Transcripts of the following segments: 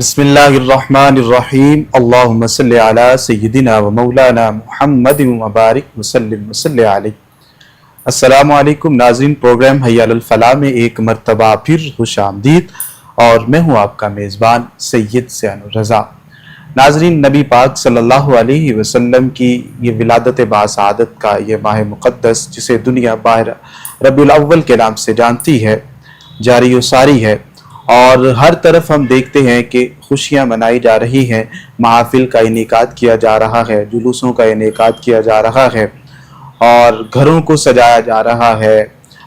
بسم اللہ الرحمن الرحیم اللہم صلی علی سیدنا و مولانا محمد مبارک وسلم علیہ۔ السلام علیکم ناظرین، پروگرام حی علی الفلاح میں ایک مرتبہ پھر خوش آمدید، اور میں ہوں آپ کا میزبان سید سیان الرضا۔ ناظرین، نبی پاک صلی اللہ علیہ وسلم کی یہ ولادت باسعادت کا یہ ماہ مقدس، جسے دنیا باہر ربیع الاول کے نام سے جانتی ہے، جاری و ساری ہے، اور ہر طرف ہم دیکھتے ہیں کہ خوشیاں منائی جا رہی ہیں، محافل کا انعقاد کیا جا رہا ہے، جلوسوں کا انعقاد کیا جا رہا ہے، اور گھروں کو سجایا جا رہا ہے۔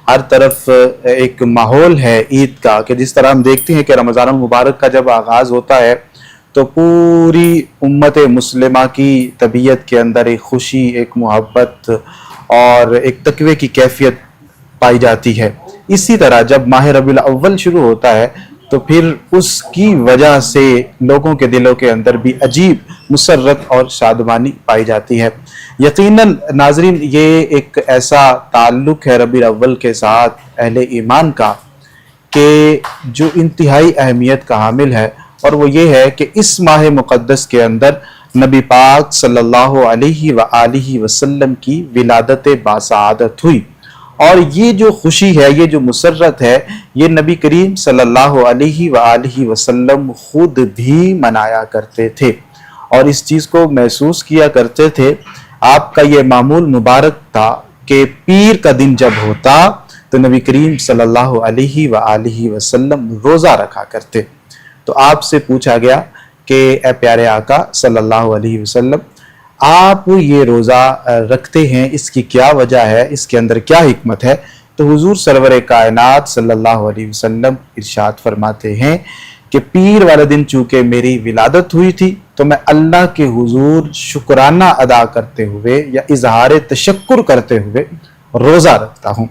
ہر طرف ایک ماحول ہے عید کا، کہ جس طرح ہم دیکھتے ہیں کہ رمضان المبارک کا جب آغاز ہوتا ہے تو پوری امت مسلمہ کی طبیعت کے اندر ایک خوشی، ایک محبت اور ایک تقوی کی کیفیت پائی جاتی ہے۔ اسی طرح جب ماہ ربیع الاول شروع ہوتا ہے تو پھر اس کی وجہ سے لوگوں کے دلوں کے اندر بھی عجیب مسرت اور شادمانی پائی جاتی ہے۔ یقیناً ناظرین، یہ ایک ایسا تعلق ہے ربیع الاول کے ساتھ اہل ایمان کا کہ جو انتہائی اہمیت کا حامل ہے، اور وہ یہ ہے کہ اس ماہ مقدس کے اندر نبی پاک صلی اللہ علیہ وآلہ وسلم کی ولادت باسعادت ہوئی، اور یہ جو خوشی ہے، یہ جو مسرت ہے، یہ نبی کریم صلی اللہ علیہ وآلہ وسلم خود بھی منایا کرتے تھے اور اس چیز کو محسوس کیا کرتے تھے۔ آپ کا یہ معمول مبارک تھا کہ پیر کا دن جب ہوتا تو نبی کریم صلی اللہ علیہ وآلہ وسلم روزہ رکھا کرتے۔ تو آپ سے پوچھا گیا کہ اے پیارے آقا صلی اللہ علیہ وسلم، آپ یہ روزہ رکھتے ہیں، اس کی کیا وجہ ہے، اس کے اندر کیا حکمت ہے؟ تو حضور سرور کائنات صلی اللہ علیہ وسلم ارشاد فرماتے ہیں کہ پیر والا دن چونکہ میری ولادت ہوئی تھی تو میں اللہ کے حضور شکرانہ ادا کرتے ہوئے یا اظہار تشکر کرتے ہوئے روزہ رکھتا ہوں۔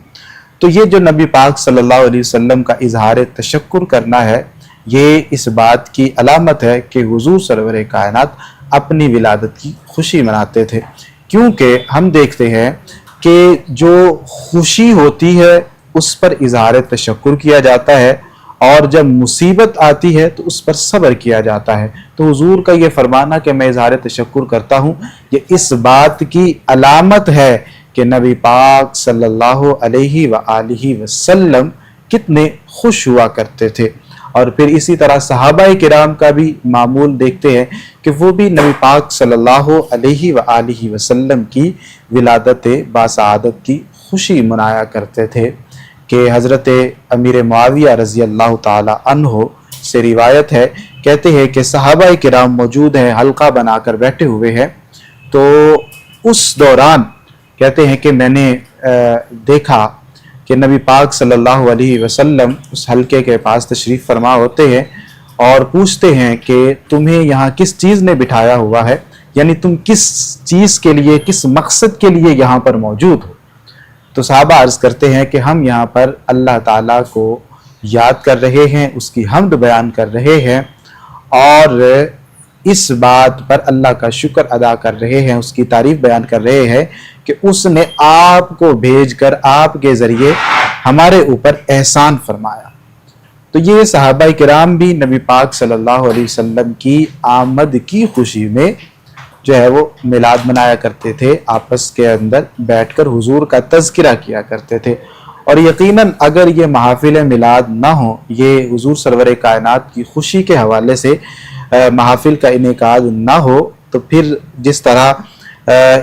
تو یہ جو نبی پاک صلی اللہ علیہ وسلم کا اظہار تشکر کرنا ہے، یہ اس بات کی علامت ہے کہ حضور سرور کائنات اپنی ولادت کی خوشی مناتے تھے، کیونکہ ہم دیکھتے ہیں کہ جو خوشی ہوتی ہے اس پر اظہار تشکر کیا جاتا ہے، اور جب مصیبت آتی ہے تو اس پر صبر کیا جاتا ہے۔ تو حضور کا یہ فرمانا کہ میں اظہار تشکر کرتا ہوں، یہ اس بات کی علامت ہے کہ نبی پاک صلی اللہ علیہ وآلہ وسلم کتنے خوش ہوا کرتے تھے۔ اور پھر اسی طرح صحابہ کرام کا بھی معمول دیکھتے ہیں کہ وہ بھی نبی پاک صلی اللہ علیہ وآلہ وسلم کی ولادت باسعادت کی خوشی منایا کرتے تھے، کہ حضرت امیر معاویہ رضی اللہ تعالی عنہ سے روایت ہے، کہتے ہیں کہ صحابہ کرام موجود ہیں، حلقہ بنا کر بیٹھے ہوئے ہیں، تو اس دوران کہتے ہیں کہ میں نے دیکھا کہ نبی پاک صلی اللہ علیہ وسلم اس حلقے کے پاس تشریف فرما ہوتے ہیں اور پوچھتے ہیں کہ تمہیں یہاں کس چیز نے بٹھایا ہوا ہے، یعنی تم کس چیز کے لیے، کس مقصد کے لیے یہاں پر موجود ہو؟ تو صحابہ عرض کرتے ہیں کہ ہم یہاں پر اللہ تعالیٰ کو یاد کر رہے ہیں، اس کی حمد بیان کر رہے ہیں، اور اس بات پر اللہ کا شکر ادا کر رہے ہیں، اس کی تعریف بیان کر رہے ہیں کہ اس نے آپ کو بھیج کر آپ کے ذریعے ہمارے اوپر احسان فرمایا۔ تو یہ صحابہ کرام بھی نبی پاک صلی اللہ علیہ وسلم کی آمد کی خوشی میں جو ہے وہ میلاد منایا کرتے تھے، آپس کے اندر بیٹھ کر حضور کا تذکرہ کیا کرتے تھے۔ اور یقیناً اگر یہ محافل میلاد نہ ہوں، یہ حضور سرور کائنات کی خوشی کے حوالے سے محافل کا انعقاد نہ ہو، تو پھر جس طرح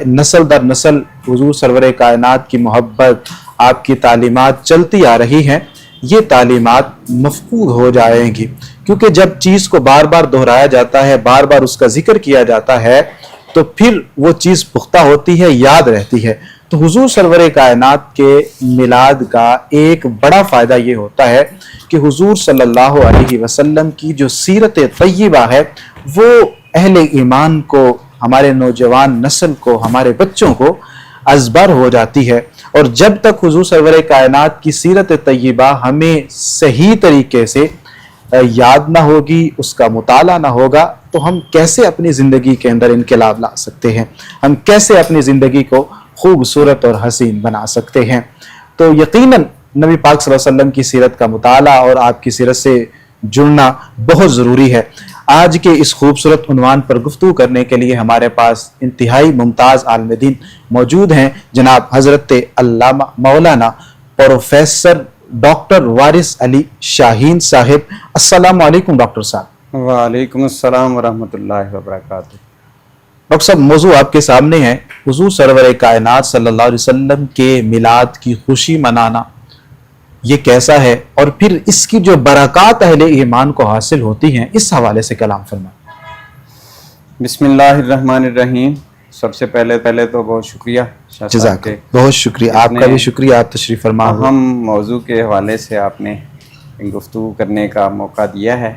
نسل در نسل حضور سرور کائنات کی محبت، آپ کی تعلیمات چلتی آ رہی ہیں، یہ تعلیمات مفقود ہو جائیں گی، کیونکہ جب چیز کو بار بار دہرایا جاتا ہے، بار بار اس کا ذکر کیا جاتا ہے، تو پھر وہ چیز پختہ ہوتی ہے، یاد رہتی ہے۔ تو حضور سرور کائنات کے میلاد کا ایک بڑا فائدہ یہ ہوتا ہے کہ حضور صلی اللہ علیہ وسلم کی جو سیرت طیبہ ہے وہ اہل ایمان کو، ہمارے نوجوان نسل کو، ہمارے بچوں کو ازبر ہو جاتی ہے، اور جب تک حضور سرور کائنات کی سیرت طیبہ ہمیں صحیح طریقے سے یاد نہ ہوگی، اس کا مطالعہ نہ ہوگا، تو ہم کیسے اپنی زندگی کے اندر انقلاب لا سکتے ہیں، ہم کیسے اپنی زندگی کو خوبصورت اور حسین بنا سکتے ہیں؟ تو یقیناً نبی پاک صلی اللہ علیہ وسلم کی سیرت کا مطالعہ اور آپ کی سیرت سے جڑنا بہت ضروری ہے۔ آج کے اس خوبصورت عنوان پر گفتگو کرنے کے لیے ہمارے پاس انتہائی ممتاز عالم دین موجود ہیں، جناب حضرت علامہ مولانا پروفیسر ڈاکٹر وارث علی شاہین صاحب۔ السلام علیکم ڈاکٹر صاحب۔ وعلیکم السلام ورحمۃ اللہ وبرکاتہ۔ ڈاکٹر صاحب، موضوع آپ کے سامنے ہے، حضور سرور کائنات صلی اللہ علیہ وسلم کے میلاد کی خوشی منانا یہ کیسا ہے، اور پھر اس کی جو برکات اہل ایمان کو حاصل ہوتی ہیں، اس حوالے سے کلام فرمائیں۔ بسم اللہ الرحمن الرحیم۔ سب سے پہلے تو بہت شکریہ شاہ صاحب جزاک کے، بہت شکریہ، آپ کا بھی شکریہ، آپ تشریف فرما ہوئے۔ اہم موضوع کے حوالے سے آپ نے گفتگو کرنے کا موقع دیا ہے۔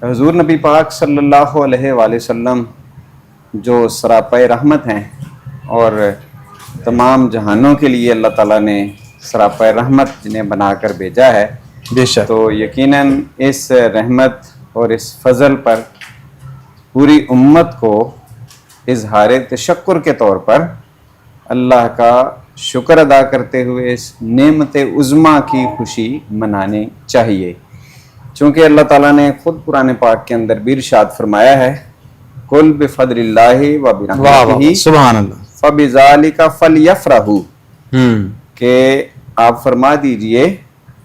حضور نبی پاک صلی اللہ علیہ وآلہ وسلم جو سراپائے رحمت ہیں اور تمام جہانوں کے لیے اللہ تعالیٰ نے سراپائے رحمت جنہیں بنا کر بھیجا ہے، بے شک، تو یقیناً اس رحمت اور اس فضل پر پوری امت کو اظہار تشکر کے طور پر اللہ کا شکر ادا کرتے ہوئے اس نعمت عظمیٰ کی خوشی منانی چاہیے، چونکہ اللہ تعالیٰ نے خود قرآن پاک کے اندر بھی ارشاد فرمایا ہے، قل بفضل اللہ و برحمتہ سبحان اللہ، فبذالک فلیفرحوا، کہ آپ فرما دیجئے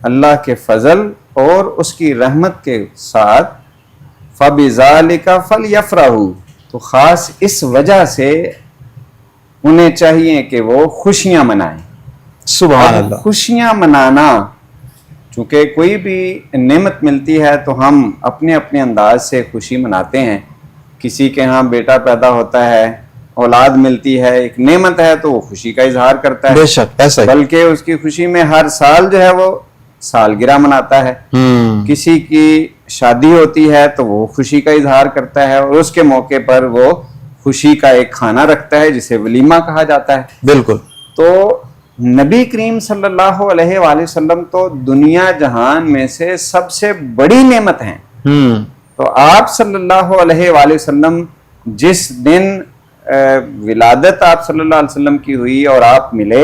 اللہ کے فضل اور اس کی رحمت کے ساتھ فبذالک فلیفرحوا، تو خاص اس وجہ سے انہیں چاہیے کہ وہ خوشیاں منائیں۔ سبحان اللہ۔ خوشیاں منانا، چونکہ کوئی بھی نعمت ملتی ہے تو ہم اپنے اپنے انداز سے خوشی مناتے ہیں۔ کسی کے ہاں بیٹا پیدا ہوتا ہے، اولاد ملتی ہے، ایک نعمت ہے تو وہ خوشی کا اظہار کرتا ہے، بے شک ایسا ہی، بلکہ اس کی خوشی میں ہر سال جو ہے وہ سالگرہ مناتا ہے۔ کسی کی شادی ہوتی ہے تو وہ خوشی کا اظہار کرتا ہے، اور اس کے موقع پر وہ خوشی کا ایک کھانا رکھتا ہے جسے ولیمہ کہا جاتا ہے۔ بالکل۔ تو نبی کریم صلی اللہ علیہ وآلہ وسلم تو دنیا جہان میں سے سب سے بڑی نعمت ہیں، تو آپ صلی اللہ علیہ وآلہ وسلم جس دن ولادت آپ صلی اللہ علیہ وسلم کی ہوئی اور آپ ملے،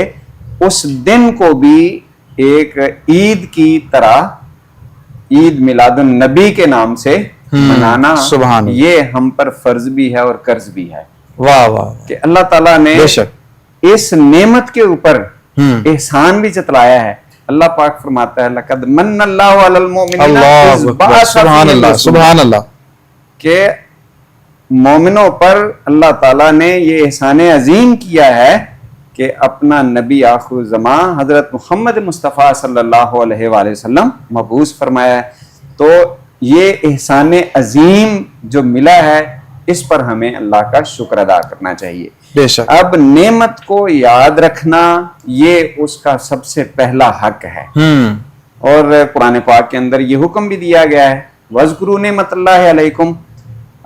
اس دن کو بھی ایک عید کی طرح عید میلاد النبی کے نام سے منانا، سبحان اللہ، یہ ہم پر فرض بھی ہے اور قرض بھی ہے، واہ واہ، کہ اللہ تعالیٰ نے بے شک اس نعمت کے اوپر احسان بھی جتلایا ہے۔ اللہ پاک فرماتا ہے لقد من اللہ علی المؤمنین اذ بعث سبحان اللہ، سبحان اللہ، کہ مومنوں پر اللہ تعالیٰ نے یہ احسان عظیم کیا ہے کہ اپنا نبی آخر الزمان حضرت محمد مصطفیٰ صلی اللہ علیہ وآلہ وسلم مبعوث فرمایا ہے۔ تو یہ احسان عظیم جو ملا ہے، اس پر ہمیں اللہ کا شکر ادا کرنا چاہیے۔ بے شک۔ اب نعمت کو یاد رکھنا یہ اس کا سب سے پہلا حق ہے، اور قرآن پاک کے اندر یہ حکم بھی دیا گیا ہے، وَاذْكُرُوا نِعْمَتَ اللَّهِ عَلَيْكُمْ،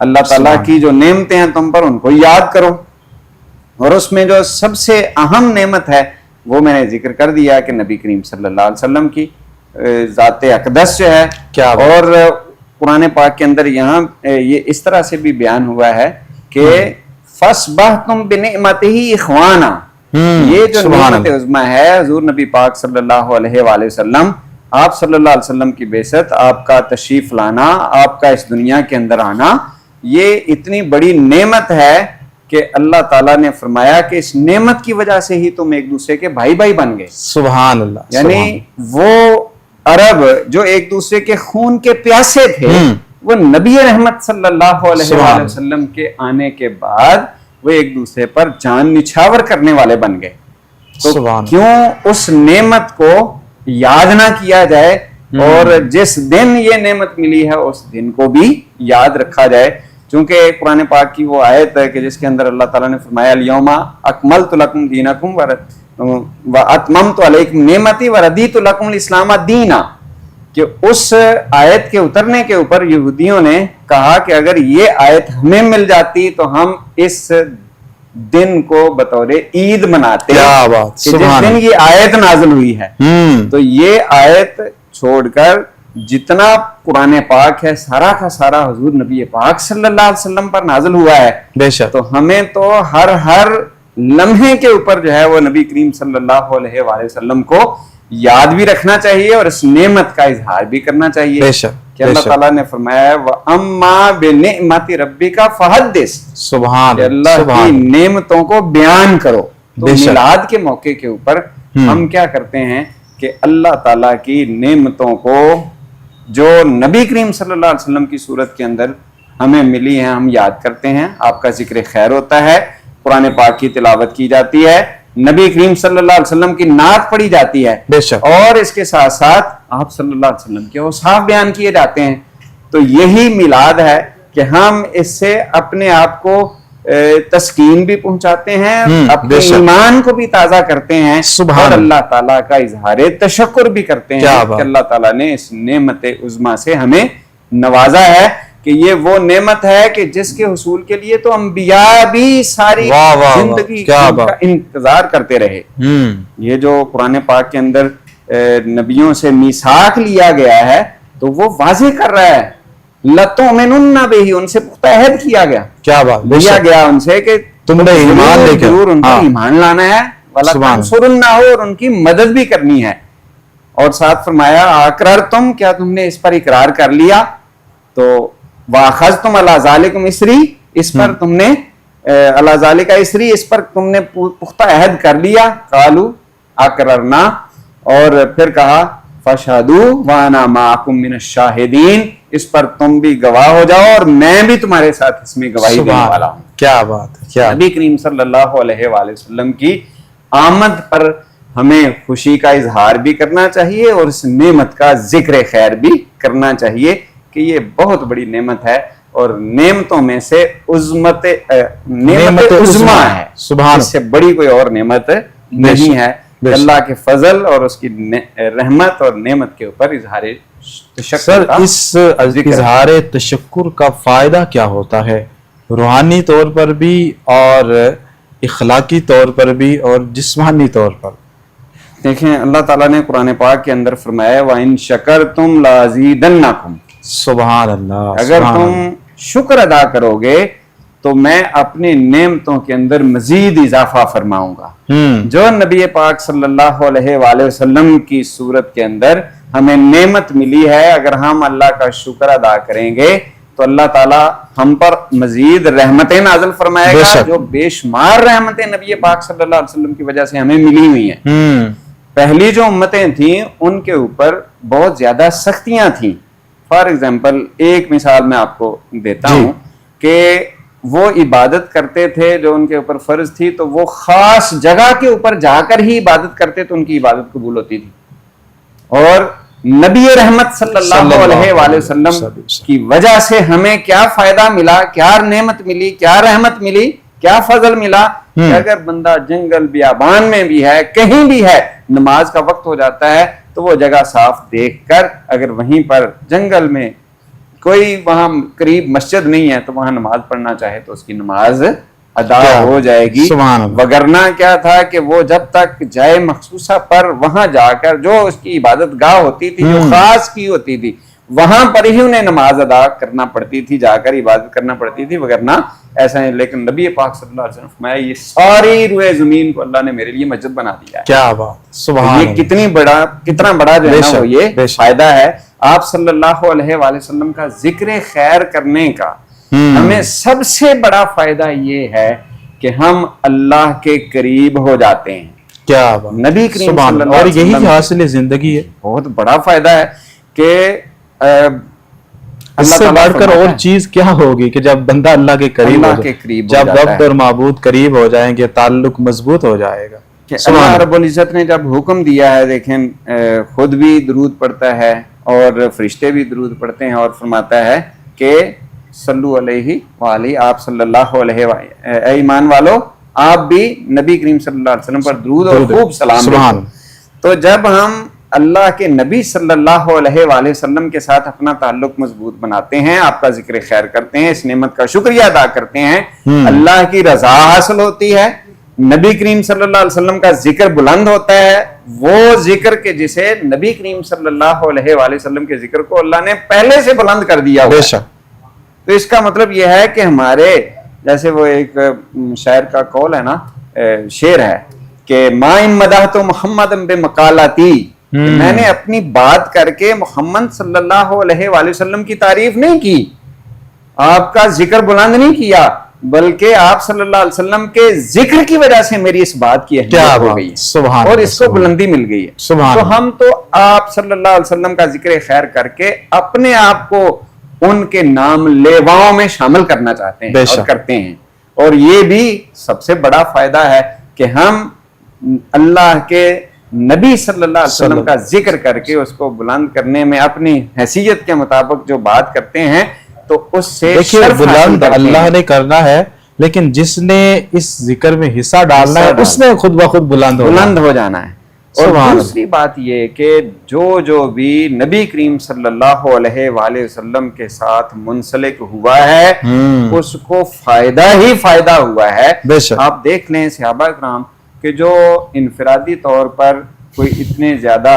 اللہ تعالیٰ کی جو نعمتیں ہیں تم پر ان کو یاد کرو، اور اس میں جو سب سے اہم نعمت ہے وہ میں نے ذکر کر دیا کہ نبی کریم صلی اللہ علیہ وسلم کی ذات اقدس جو ہے، اور قرآن پاک کے اندر یہاں یہ اس طرح سے بھی بیان ہوا ہے کہ فَأَصْبَحْتُمْ بِنِعْمَتِهِ إِخْوَانًا، یہ جو نعمت عظمیٰ ہے، حضور نبی پاک صلی اللہ علیہ وآلہ وسلم، آپ صلی اللہ علیہ وسلم کی بعثت، آپ کا تشریف لانا، آپ کا اس دنیا کے اندر آنا، یہ اتنی بڑی نعمت ہے کہ اللہ تعالیٰ نے فرمایا کہ اس نعمت کی وجہ سے ہی تم ایک دوسرے کے بھائی بھائی بن گئے۔ سبحان اللہ، یعنی وہ عرب جو ایک دوسرے کے خون کے پیاسے تھے، وہ نبی رحمت صلی اللہ علیہ وآلہ وسلم کے آنے کے بعد وہ ایک دوسرے پر جان نچھاور کرنے والے بن گئے۔ تو کیوں اس نعمت کو یاد نہ کیا جائے، اور جس دن یہ نعمت ملی ہے اس دن کو بھی یاد رکھا جائے، چونکہ قرآن پاک کی وہ آیت ہے کہ جس کے اندر اللہ تعالیٰ نے فرمایا الیوم اکملت لکم دینکم واتممت علیکم نعمتی وردیت لکم الاسلام دینا، کہ اس آیت کے اترنے کے اوپر یہودیوں نے کہا کہ اگر یہ آیت ہمیں مل جاتی تو ہم اس دن کو بطور عید مناتے، کہ جس دن یہ آیت نازل ہوئی ہے۔ تو یہ آیت چھوڑ کر جتنا قرآن پاک ہے سارا کا سارا حضور نبی پاک صلی اللہ علیہ وسلم پر نازل ہوا ہے، بے شک۔ تو ہمیں تو ہر لمحے کے اوپر جو ہے وہ نبی کریم صلی اللہ علیہ وآلہ وسلم کو یاد بھی رکھنا چاہیے اور اس نعمت کا اظہار بھی کرنا چاہیے، بے شک۔ کہ اللہ تعالیٰ نے فرمایا وَأَمَّا بِنِعْمَتِ رَبِّكَ فَحَدِّثْ، سبحان کہ اللہ کی نعمتوں کو بیان کرو. تو میلاد کے موقع کے اوپر ہم کیا کرتے ہیں کہ اللہ تعالیٰ کی نعمتوں کو جو نبی کریم صلی اللہ علیہ وسلم کی صورت کے اندر ہمیں ملی ہیں ہم یاد کرتے ہیں. آپ کا ذکر خیر ہوتا ہے، قرآن پاک کی تلاوت کی جاتی ہے، نبی کریم صلی اللہ علیہ وسلم کی نعت پڑھی جاتی ہے، اور اس کے ساتھ ساتھ آپ صلی اللہ علیہ وسلم کے اوصاف بیان کیے جاتے ہیں. تو یہی میلاد ہے کہ ہم اس سے اپنے آپ کو تسکین بھی پہنچاتے ہیں، اپنے ایمان کو بھی تازہ کرتے ہیں، اور اللہ تعالیٰ کا اظہار تشکر بھی کرتے ہیں کہ اللہ تعالیٰ نے اس نعمت عظمیٰ سے ہمیں نوازا ہے، کہ یہ وہ نعمت ہے کہ جس کے حصول کے لیے تو انبیاء بھی ساری زندگی کا انتظار کرتے رہے. یہ جو قرآن پاک کے اندر نبیوں سے میثاق لیا گیا ہے تو وہ واضح کر رہا ہے لَتُؤْمِنُنَّ بِهِ، ان سے پختہ عہد کیا گیا، کیا بات لیا گیا ان سے کہ تم نے ایمان لے کر ضرور ان کا ایمان لانا ہے، وَلَتَنْصُرُنَّهُ، اور ان کی مدد بھی کرنی ہے. اور ساتھ فرمایا اَقْرَرْتُمْ، کیا تم نے اس پر اقرار کر لیا، تو وَأَخَذْتُمْ عَلَىٰ ذَلِكُمْ إِصْرِي، اس پر تم نے عَلَىٰ ذَلِكَ إِصْرِي، اس پر تم نے پختہ عہد کر لیا. قَالُوا أَقْرَرْنَا، اور پھر کہا فَاشْهَدُوا وَأَنَا مَعَكُمْ مِنَ الشَّاهِدِينَ، اس پر تم بھی گواہ ہو جاؤ اور میں بھی تمہارے ساتھ اس میں گواہی دینے والا ہوں. کیا بات ہے. کیا نبی کریم صلی اللہ علیہ وآلہ وسلم کی آمد پر ہمیں خوشی کا اظہار بھی کرنا چاہیے اور اس نعمت کا ذکر خیر بھی کرنا چاہیے کہ یہ بہت بڑی نعمت ہے، اور نعمتوں میں سے نعمت عظمیٰ ہے. اس سے بڑی کوئی اور نعمت نہیں ہے. اللہ کے فضل اور اس کی رحمت اور نعمت کے اوپر اظہار تشکر. اس اظہار تشکر کا فائدہ کیا ہوتا ہے روحانی طور پر بھی اور اخلاقی طور پر بھی اور جسمانی طور پر؟ دیکھیں اللہ تعالیٰ نے قرآن پاک کے اندر فرمایا وَإِن شَكَرْتُمْ لَأَزِيدَنَّكُمْ، سبحان اللہ. اگر تم شکر ادا کرو گے تو میں اپنی نعمتوں کے اندر مزید اضافہ فرماؤں گا. جو نبی پاک صلی اللہ علیہ وآلہ وسلم کی صورت کے اندر ہمیں نعمت ملی ہے، اگر ہم اللہ کا شکر ادا کریں گے تو اللہ تعالیٰ ہم پر مزید رحمتیں نازل فرمائے گا، جو بے شمار رحمتیں نبی پاک صلی اللہ علیہ وسلم کی وجہ سے ہمیں ملی ہوئی ہیں. پہلی جو امتیں تھیں ان کے اوپر بہت زیادہ سختیاں تھیں. فار ایگزامپل ایک مثال میں آپ کو دیتا ہوں کہ وہ عبادت کرتے تھے جو ان کے اوپر فرض تھی تو وہ خاص جگہ کے اوپر جا کر ہی عبادت کرتے تو ان کی عبادت قبول ہوتی تھی. اور نبی رحمت صلی اللہ علیہ وآلہ وسلم کی وجہ سے ہمیں کیا فائدہ ملا، کیا نعمت ملی، کیا رحمت ملی، کیا فضل ملا کہ اگر بندہ جنگل بیابان میں بھی ہے، کہیں بھی ہے، نماز کا وقت ہو جاتا ہے تو وہ جگہ صاف دیکھ کر اگر وہیں پر جنگل میں کوئی وہاں قریب مسجد نہیں ہے تو وہاں نماز پڑھنا چاہے تو اس کی نماز ادا ہو جائے گی. وگرنہ کیا تھا کہ وہ جب تک جائے مخصوصہ پر وہاں جا کر جو اس کی عبادت گاہ ہوتی تھی جو خاص کی ہوتی تھی وہاں پر ہی انہیں نماز ادا کرنا پڑتی تھی، جا کر عبادت کرنا پڑتی تھی، وگرنہ ایسا نہیں. لیکن نبی پاک صلی اللہ علیہ وسلم فرمایا یہ ساری روئے زمین کو اللہ نے میرے لیے مسجد بنا دیا ہے. کیا بات، سبحان اللہ. یہ کتنا بڑا جو ہے نا وہ یہ فائدہ ہے. آپ صلی اللہ علیہ وآلہ وسلم کا ذکر خیر کرنے کا ہمیں سب سے بڑا فائدہ یہ ہے کہ ہم اللہ کے قریب ہو جاتے ہیں. کیا نبی کریم صلی اللہ علیہ وسلم، اور یہی حاصل زندگی ہے. بہت بڑا فائدہ ہے کہ اس سے بڑھ کر اور چیز کیا ہوگی کہ جب بندہ اللہ کے قریب ہو جائے، جب رب اور معبود قریب ہو جائیں گے تعلق مضبوط ہو جائے گا. اللہ رب العزت نے جب حکم دیا ہے، دیکھیں خود بھی درود پڑھتا ہے اور فرشتے بھی درود پڑھتے ہیں، اور فرماتا ہے کہ صلو علیہ وآلہ، آپ صلی اللہ علیہ وآلہ، اے ایمان والو آپ بھی نبی کریم صلی اللہ علیہ وسلم پر درود اور خوب سلام بھیجو. تو جب ہم اللہ کے نبی صلی اللہ علیہ وآلہ وسلم کے ساتھ اپنا تعلق مضبوط بناتے ہیں، آپ کا ذکر خیر کرتے ہیں، اس نعمت کا شکریہ ادا کرتے ہیں، اللہ کی رضا حاصل ہوتی ہے، نبی کریم صلی اللہ علیہ وسلم کا ذکر بلند ہوتا ہے، وہ ذکر کے جسے نبی کریم صلی اللہ علیہ وآلہ وسلم کے ذکر کو اللہ نے پہلے سے بلند کر دیا ہوا ہے. تو اس کا مطلب یہ ہے کہ ہمارے جیسے وہ ایک شاعر کا قول ہے نا، شعر ہے کہ ما ان مدحت محمد بمقالتی میں نے اپنی بات کر کے محمد صلی اللہ علیہ وآلہ وسلم کی تعریف نہیں کی، آپ کا ذکر بلند نہیں کیا، بلکہ آپ صلی اللہ علیہ وسلم کے ذکر کی وجہ سے میری اس بات کی اہمیت ہو گئی ہے اور اس کو بلندی مل گئی ہے۔ تو ہم تو آپ صلی اللہ علیہ وسلم کا ذکر خیر کر کے اپنے آپ کو ان کے نام لیواؤں میں شامل کرنا چاہتے ہیں اور کرتے ہیں، اور یہ بھی سب سے بڑا فائدہ ہے کہ ہم اللہ کے نبی صلی اللہ علیہ وسلم کا ذکر کر کے اس کو بلند کرنے میں اپنی حیثیت کے مطابق جو بات کرتے ہیں تو اس سے بلند اللہ نے کرنا ہے، لیکن جس نے اس ذکر میں حصہ ڈالنا ہے اس نے خود بخود بلند ہو جانا ہے۔ اور دوسری بات یہ کہ جو بھی نبی کریم صلی اللہ علیہ وآلہ وسلم کے ساتھ منسلک ہوا ہے اس کو فائدہ ہی فائدہ ہوا ہے۔ آپ دیکھ لیں صحابہ کرام کہ جو انفرادی طور پر کوئی اتنے زیادہ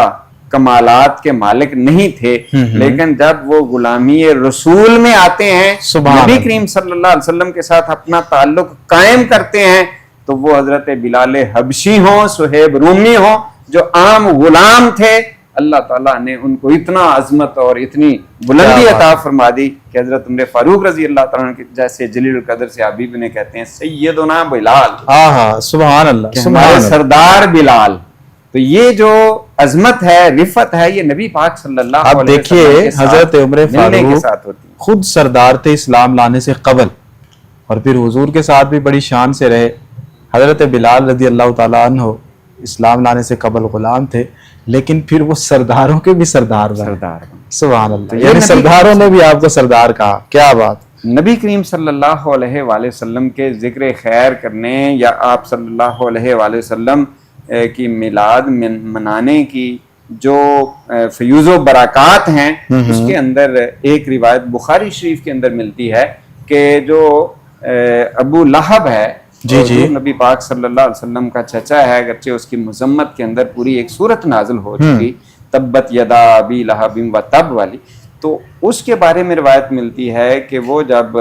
کمالات کے مالک نہیں تھے، لیکن جب وہ غلامی رسول میں آتے ہیں، نبی کریم صلی اللہ علیہ وسلم کے ساتھ اپنا تعلق قائم کرتے ہیں، تو وہ حضرت بلال حبشی ہوں، صہیب رومی ہوں، جو عام غلام تھے، اللہ تعالیٰ نے ان کو اتنا عظمت اور اتنی بلندی عطا فرما دی کہ حضرت عمر فاروق رضی اللہ تعالیٰ عنہ جیسے جلیل القدر سے حبیب نے کہتے ہیں سیدنا بلال، سبحان اللہ، ہمارے سردار بلال۔ تو یہ جو عظمت ہے، رفت ہے، یہ نبی پاک صلی اللہ علیہ وسلم دیکھیے حضرت عمر فاروق خود سردار تھے اسلام لانے سے قبل، اور پھر حضور کے ساتھ بھی بڑی شان سے رہے۔ حضرت بلال رضی اللہ تعالیٰ عنہ اسلام لانے سے قبل غلام تھے، لیکن پھر وہ سرداروں کے بھی سردار بنے۔ سبحان اللہ، یعنی سرداروں نے بھی آپ کو سردار کہا، کیا بات۔ نبی کریم صلی اللہ علیہ وآلہ وسلم کے ذکر خیر کرنے یا آپ صلی اللہ علیہ وآلہ وسلم کی میلاد منانے کی جو فیوز و برکات ہیں، اس کے اندر ایک روایت بخاری شریف کے اندر ملتی ہے کہ جو ابو لہب ہے، نبی پاک صلی اللہ علیہ وسلم کا چچا ہے، اگرچہ اس کی مذمت کے اندر پوری ایک سورت نازل ہو چکی، تبت یدا ابی لہب و تب والی، تو اس کے بارے میں روایت ملتی ہے کہ وہ جب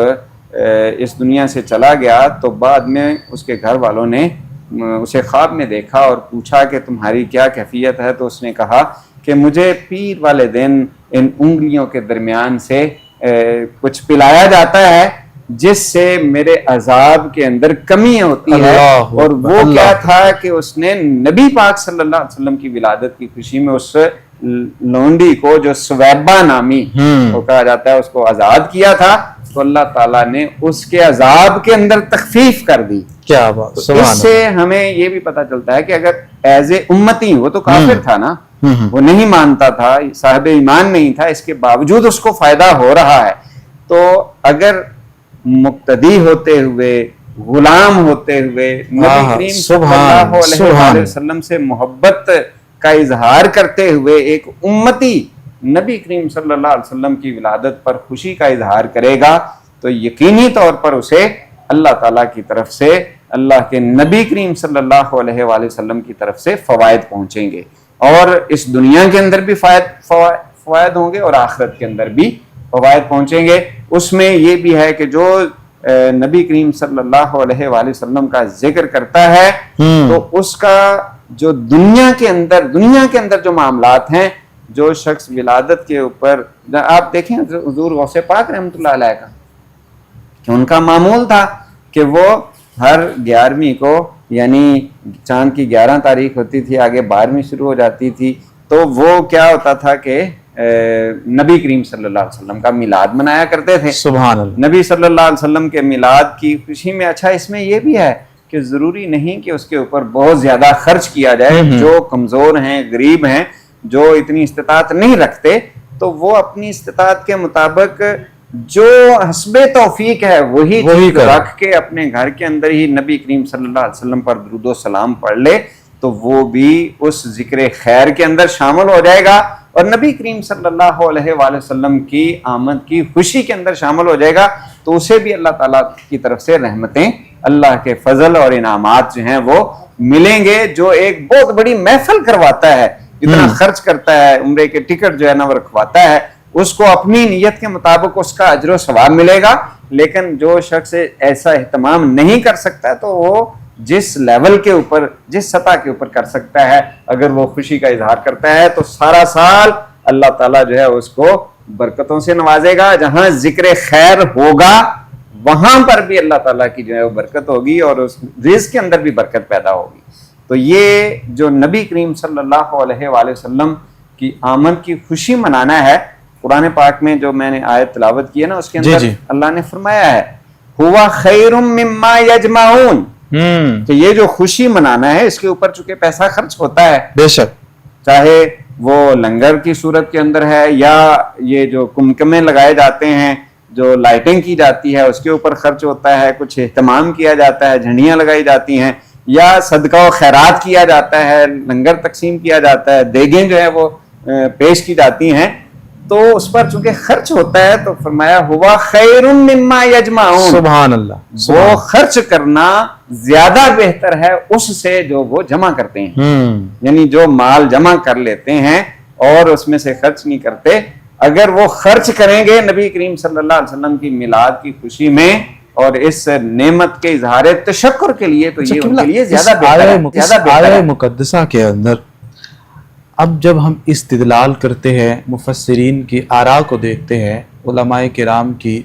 اس دنیا سے چلا گیا تو بعد میں اس کے گھر والوں نے اسے خواب میں دیکھا اور پوچھا کہ تمہاری کیا کیفیت ہے، تو اس نے کہا کہ مجھے پیر والے دن ان انگلیوں کے درمیان سے کچھ پلایا جاتا ہے جس سے میرے عذاب کے اندر کمی ہوتی ہے، اور وہ کیا تھا کہ اس نے نبی پاک صلی اللہ علیہ وسلم کی ولادت کی خوشی میں اس لونڈی کو جو سویبہ نامی وہ کہا جاتا ہے اس کو آزاد کیا تھا، تو اللہ تعالیٰ نے اس کے عذاب کے اندر تخفیف کر دی۔ کیا بات۔ اس سے ہمیں یہ بھی پتہ چلتا ہے کہ اگر ایز اے امتی، وہ تو کافر تھا نا، وہ نہیں مانتا تھا، صاحب ایمان نہیں تھا، اس کے باوجود اس کو فائدہ ہو رہا ہے، تو اگر مقتدی ہوتے ہوئے، غلام ہوتے ہوئے، نبی کریم صلی اللہ علیہ وآلہ وسلم سے محبت کا اظہار کرتے ہوئے ایک امتی نبی کریم صلی اللہ علیہ وسلم کی ولادت پر خوشی کا اظہار کرے گا تو یقینی طور پر اسے اللہ تعالیٰ کی طرف سے، اللہ کے نبی کریم صلی اللہ علیہ وآلہ وسلم کی طرف سے فوائد پہنچیں گے، اور اس دنیا کے اندر بھی فوائد ہوں گے اور آخرت کے اندر بھی فوائد پہنچیں گے۔ اس میں یہ بھی ہے کہ جو نبی کریم صلی اللہ علیہ وآلہ وسلم کا ذکر کرتا ہے تو اس کا جو دنیا کے اندر جو معاملات ہیں، جو شخص ولادت کے اوپر، آپ دیکھیں حضور غوث پاک رحمۃ اللہ علیہ کا کہ ان کا معمول تھا کہ وہ ہر 11ویں کو، یعنی چاند کی 11 تاریخ ہوتی تھی، آگے 12ویں شروع ہو جاتی تھی، تو وہ کیا ہوتا تھا کہ نبی کریم صلی اللہ علیہ وسلم کا میلاد منایا کرتے تھے۔ سبحان اللہ۔ نبی صلی اللہ علیہ وسلم کے میلاد کی خوشی میں، اچھا اس میں یہ بھی ہے کہ ضروری نہیں کہ اس کے اوپر بہت زیادہ خرچ کیا جائے، جو کمزور ہیں، غریب ہیں، جو اتنی استطاعت نہیں رکھتے، تو وہ اپنی استطاعت کے مطابق جو حسب توفیق ہے وہی رکھ کے اپنے گھر کے اندر ہی نبی کریم صلی اللہ علیہ وسلم پر درود و سلام پڑھ لے، تو وہ بھی اس ذکر خیر کے اندر شامل ہو جائے گا، اور نبی کریم صلی اللہ علیہ وآلہ وسلم کی آمد کی خوشی کے اندر شامل ہو جائے گا، تو اسے بھی اللہ تعالیٰ کی طرف سے رحمتیں، اللہ کے فضل اور انعامات جو ہیں وہ ملیں گے، جو ایک بہت بڑی محفل کرواتا ہے، اتنا خرچ کرتا ہے، عمرے کے ٹکٹ جو ہے نا وہ رکھواتا ہے، اس کو اپنی نیت کے مطابق اس کا اجر و ثواب ملے گا، لیکن جو شخص ایسا اہتمام نہیں کر سکتا تو وہ جس لیول کے اوپر جس سطح کے اوپر کر سکتا ہے، اگر وہ خوشی کا اظہار کرتا ہے تو سارا سال اللہ تعالیٰ جو ہے اس کو برکتوں سے نوازے گا. جہاں ذکر خیر ہوگا وہاں پر بھی اللہ تعالیٰ کی جو ہے وہ برکت ہوگی اور اس رزق کے اندر بھی برکت پیدا ہوگی. تو یہ جو نبی کریم صلی اللہ علیہ وآلہ وسلم کی آمد کی خوشی منانا ہے، قرآن پاک میں جو میں نے آیت تلاوت کی ہے نا، اس کے اندر اللہ نے فرمایا ہے ہوا خیر مما یجمعون، کہ یہ جو خوشی منانا ہے اس کے اوپر چونکہ پیسہ خرچ ہوتا ہے، بے شک، چاہے وہ لنگر کی صورت کے اندر ہے یا یہ جو کمکمے لگائے جاتے ہیں، جو لائٹنگ کی جاتی ہے اس کے اوپر خرچ ہوتا ہے، کچھ اہتمام کیا جاتا ہے، جھنڈیاں لگائی جاتی ہیں، یا صدقہ و خیرات کیا جاتا ہے، لنگر تقسیم کیا جاتا ہے، دیگیں جو ہے وہ پیش کی جاتی ہیں، تو اس پر چونکہ خرچ ہوتا ہے تو فرمایا ہوا خیر مما یجمعون، سبحان اللہ، وہ خرچ کرنا زیادہ بہتر ہے اس سے جو وہ جمع کرتے ہیں. یعنی جو مال جمع کر لیتے ہیں اور اس میں سے خرچ نہیں کرتے، اگر وہ خرچ کریں گے نبی کریم صلی اللہ علیہ وسلم کی میلاد کی خوشی میں اور اس نعمت کے اظہار تشکر کے لیے، تو یہ ان کے لیے زیادہ بہتر ہے. آیہ مقدسہ کے اندر اب جب ہم استدلال کرتے ہیں، مفسرین کی آراء کو دیکھتے ہیں، علماء کرام کی